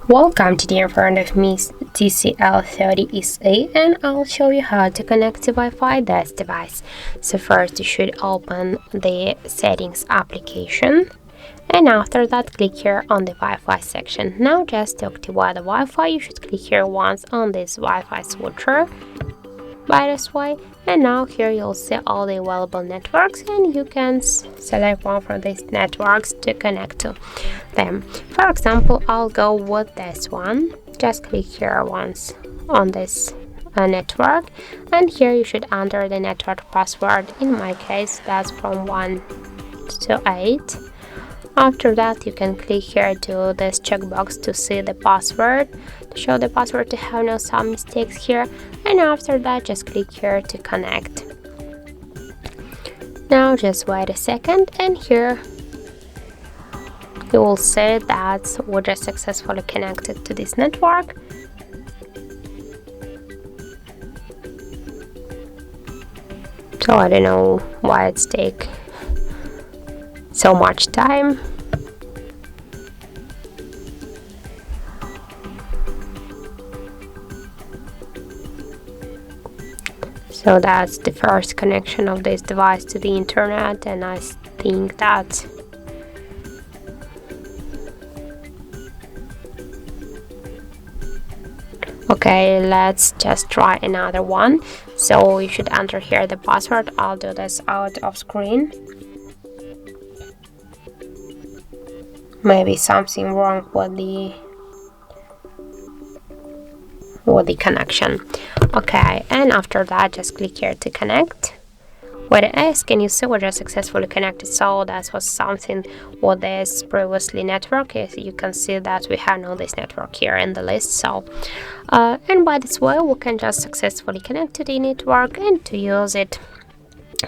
Welcome, today in front of me TCL 30SA, and I'll show you how to connect to Wi-Fi this device. So first you should open the settings application, and after that click here on the Wi-Fi section. Now just to activate the Wi-Fi you should click here once on this Wi-Fi switcher by this way, and now here you'll see all the available networks and you can select one from these networks to connect to them. For example, I'll go with this one. Just click here once on this network, and here you should enter the network password. In my case that's from 1 to 8. After that you can click here to this checkbox to see the password, to show the password to have no some mistakes here, and after that just click here to connect. Now just wait a second, and here you will see that we're just successfully connected to this network. So I don't know why it's take so much time. So that's the first connection of this device to the internet, and I think that okay, let's just try another one. So you should enter here the password. I'll do this out of screen. Maybe something wrong with the connection. Okay, and after that just click here to connect. When it asks, can you see we're just successfully connected? So that was something with this previously network. As you can see that we have now this network here in the list. So and by this way we can just successfully connect to the network and to use it.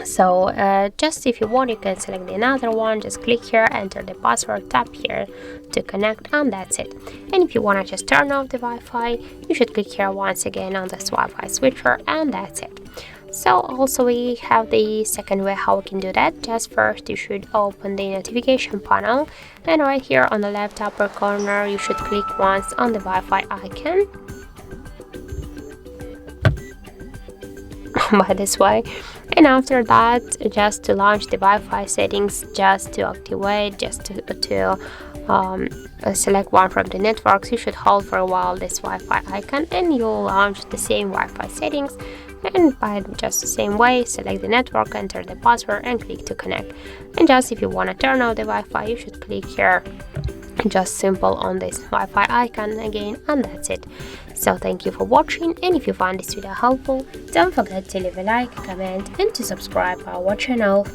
So just if you want you can select another one, just click here, enter the password, tap here to connect, and that's it. And if you want to just turn off the Wi-Fi you should click here once again on this Wi-Fi switcher, and that's it. So also we have the second way how we can do that. Just first you should open the notification panel, and right here on the left upper corner you should click once on the Wi-Fi icon by this way. And after that just to launch the Wi-Fi settings, just to activate, just to select one from the networks, you should hold for a while this Wi-Fi icon and you'll launch the same Wi-Fi settings. And by just the same way, select the network, enter the password and click to connect. And just if you want to turn off the Wi-Fi you should click here just simple on this Wi-Fi icon again, and that's it. So thank you for watching, and if you found this video helpful don't forget to leave a like, comment and to subscribe our channel.